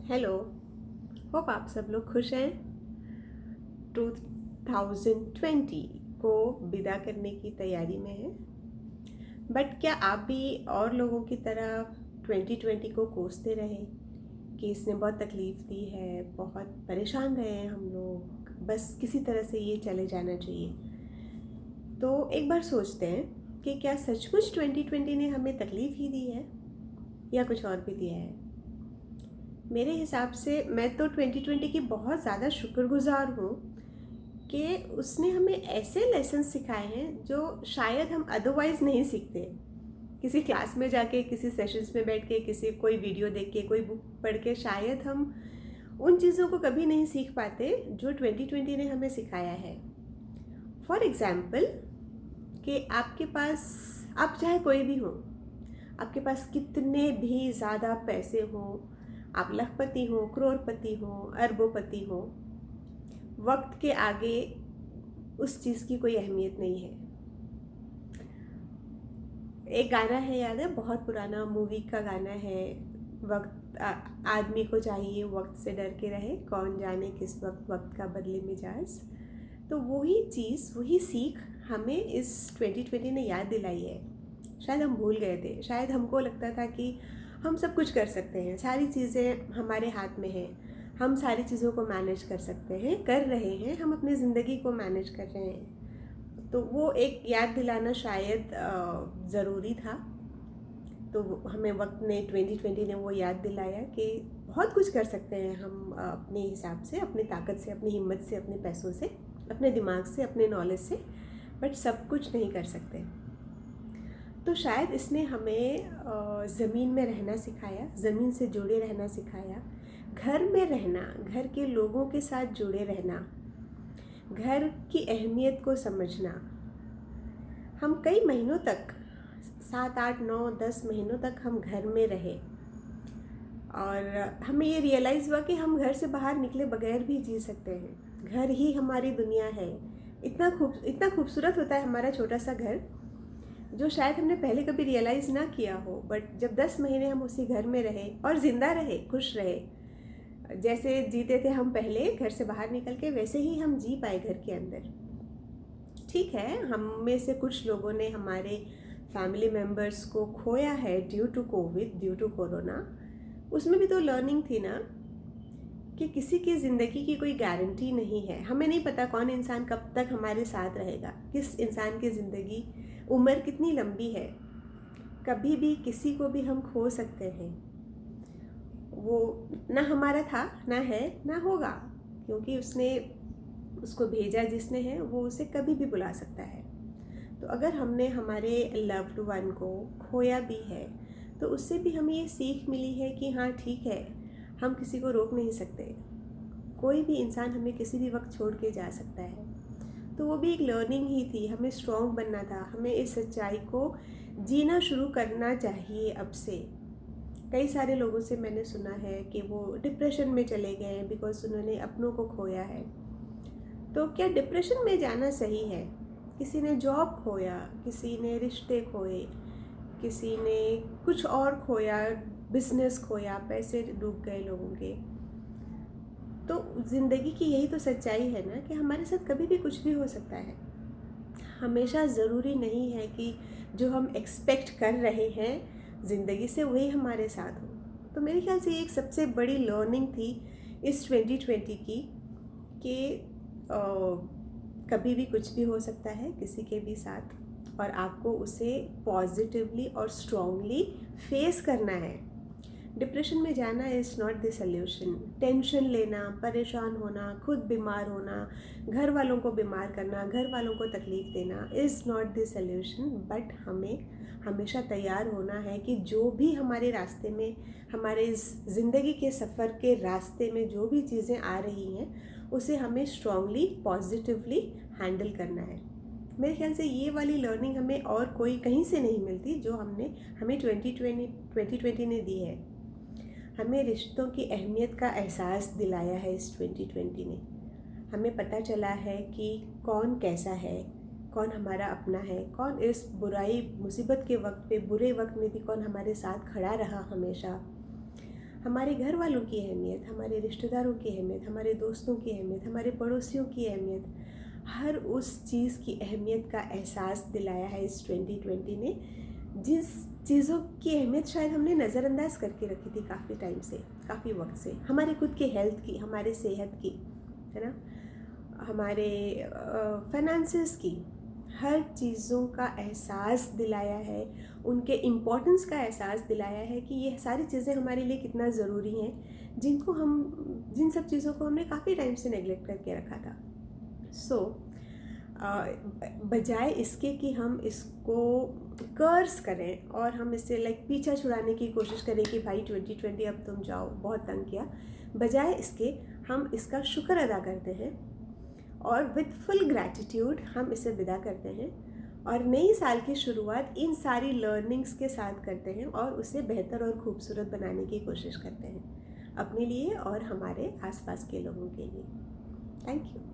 Hello. Hope आप सब लोग खुश हैं। 2020 को विदा करने की तैयारी में हैं। बट क्या आप भी और लोगों की तरह 2020 को कोसते रहे कि इसने बहुत तकलीफ़ दी है, बहुत परेशान रहे हैं हम लोग, बस किसी तरह से ये चले जाना चाहिए। तो एक बार सोचते हैं कि क्या सचमुच 2020 ने हमें तकलीफ़ ही दी है या कुछ और भी दिया है। मेरे हिसाब से मैं तो 2020 की बहुत ज़्यादा शुक्रगुज़ार हूँ कि उसने हमें ऐसे लेसन सिखाए हैं जो शायद हम अदरवाइज़ नहीं सीखते। किसी क्लास में जाके, किसी सेशंस में बैठ के, किसी कोई वीडियो देख के, कोई बुक पढ़ के शायद हम उन चीज़ों को कभी नहीं सीख पाते जो 2020 ने हमें सिखाया है। फॉर एग्ज़ाम्पल कि आपके पास, आप चाहे कोई भी हो, आपके पास कितने भी ज़्यादा पैसे हों, आप लखपति हो, करोड़पति हो, अरबोपति हो, वक्त के आगे उस चीज़ की कोई अहमियत नहीं है। एक गाना है, याद है, बहुत पुराना मूवी का गाना है, वक्त आदमी को चाहिए वक्त से डर के रहे, कौन जाने किस वक्त वक्त का बदले मिजाज। तो वही चीज़, वही सीख हमें इस 2020 ने याद दिलाई है। शायद हम भूल गए थे, शायद हमको लगता था कि हम सब कुछ कर सकते हैं, सारी चीज़ें हमारे हाथ में हैं, हम सारी चीज़ों को मैनेज कर सकते हैं, कर रहे हैं, हम अपनी ज़िंदगी को मैनेज कर रहे हैं। तो वो एक याद दिलाना शायद ज़रूरी था। तो हमें वक्त ने, 2020 ने वो याद दिलाया कि बहुत कुछ कर सकते हैं हम अपने हिसाब से, अपनी ताकत से, अपनी हिम्मत से, अपने पैसों से, अपने दिमाग से, अपने नॉलेज से, बट सब कुछ नहीं कर सकते। तो शायद इसने हमें ज़मीन में रहना सिखाया, ज़मीन से जुड़े रहना सिखाया, घर में रहना, घर के लोगों के साथ जुड़े रहना, घर की अहमियत को समझना। हम कई महीनों तक, 7 8 9 10 महीनों तक हम घर में रहे और हमें ये रियलाइज़ हुआ कि हम घर से बाहर निकले बगैर भी जी सकते हैं। घर ही हमारी दुनिया है। इतना खूबसूरत होता है हमारा छोटा सा घर, जो शायद हमने पहले कभी रियलाइज़ ना किया हो। बट जब 10 महीने हम उसी घर में रहे और ज़िंदा रहे, खुश रहे, जैसे जीते थे हम पहले घर से बाहर निकल के, वैसे ही हम जी पाए घर के अंदर। ठीक है, हम में से कुछ लोगों ने हमारे फैमिली मेम्बर्स को खोया है due to Covid, due to corona. उसमें भी तो लर्निंग थी ना कि किसी की ज़िंदगी की कोई गारंटी नहीं है। हमें नहीं पता कौन इंसान कब तक हमारे साथ रहेगा, किस इंसान की ज़िंदगी, उम्र कितनी लंबी है। कभी भी किसी को भी हम खो सकते हैं। वो ना हमारा था, ना है, ना होगा, क्योंकि उसको भेजा जिसने है, वो उसे कभी भी बुला सकता है। तो अगर हमने हमारे लव्ड वन को खोया भी है, तो उससे भी हमें ये सीख मिली है कि हाँ ठीक है, हम किसी को रोक नहीं सकते। कोई भी इंसान हमें किसी भी वक्त छोड़ के जा सकता है। तो वो भी एक लर्निंग ही थी। हमें स्ट्रॉन्ग बनना था, हमें इस सच्चाई को जीना शुरू करना चाहिए अब से। कई सारे लोगों से मैंने सुना है कि वो डिप्रेशन में चले गए हैं बिकॉज उन्होंने अपनों को खोया है। तो क्या डिप्रेशन में जाना सही है? किसी ने जॉब खोया, किसी ने रिश्ते खोए, किसी ने कुछ और खोया, बिजनेस खोया, पैसे डूब गए लोगों के। तो ज़िंदगी की यही तो सच्चाई है ना कि हमारे साथ कभी भी कुछ भी हो सकता है। हमेशा ज़रूरी नहीं है कि जो हम एक्सपेक्ट कर रहे हैं ज़िंदगी से वही हमारे साथ हो। तो मेरे ख्याल से ये एक सबसे बड़ी लर्निंग थी इस 2020 की कि कभी भी कुछ भी हो सकता है किसी के भी साथ, और आपको उसे पॉजिटिवली और स्ट्रांगली फेस करना है। डिप्रेशन में जाना is not the solution. Tension लेना, परेशान होना, खुद बीमार होना, घर वालों को बीमार करना, घर वालों को तकलीफ़ देना is not the solution. But हमें हमेशा तैयार होना है कि जो भी हमारे रास्ते में, हमारे इस ज़िंदगी के सफ़र के रास्ते में जो भी चीज़ें आ रही हैं, उसे हमें स्ट्रांगली, पॉजिटिवली हैंडल करना है। मेरे ख्याल से ये वाली लर्निंग हमें और कोई कहीं से नहीं मिलती जो हमें 2020 ने दी है। हमें रिश्तों की अहमियत का एहसास दिलाया है इस 2020 ने। हमें पता चला है कि कौन कैसा है, कौन हमारा अपना है, कौन इस बुराई मुसीबत के वक्त पे, बुरे वक्त में भी कौन हमारे साथ खड़ा रहा हमेशा। हमारे घर वालों की अहमियत, हमारे रिश्तेदारों की अहमियत, हमारे दोस्तों की अहमियत, हमारे पड़ोसियों की अहमियत, हर उस चीज़ की अहमियत का एहसास दिलाया है इस 2020 ने, जिस चीज़ों की अहमियत शायद हमने नज़रअंदाज करके रखी थी काफ़ी टाइम से, काफ़ी वक्त से। हमारे खुद के हेल्थ की, हमारे सेहत की, है ना, हमारे फाइनेंसेस की, हर चीज़ों का एहसास दिलाया है, उनके इम्पोर्टेंस का एहसास दिलाया है कि ये सारी चीज़ें हमारे लिए कितना ज़रूरी हैं, जिन सब चीज़ों को हमने काफ़ी टाइम से नेगलेक्ट करके रखा था। सो बजाय इसके कि हम इसको कर्स करें और हम इससे लाइक पीछा छुड़ाने की कोशिश करें कि भाई 2020 अब तुम जाओ, बहुत तंग किया, बजाय इसके हम इसका शुक्र अदा करते हैं और विद फुल ग्रैटिट्यूड हम इसे विदा करते हैं और नई साल की शुरुआत इन सारी लर्निंग्स के साथ करते हैं और उसे बेहतर और खूबसूरत बनाने की कोशिश करते हैं, अपने लिए और हमारे आसपास के लोगों के लिए। Thank you.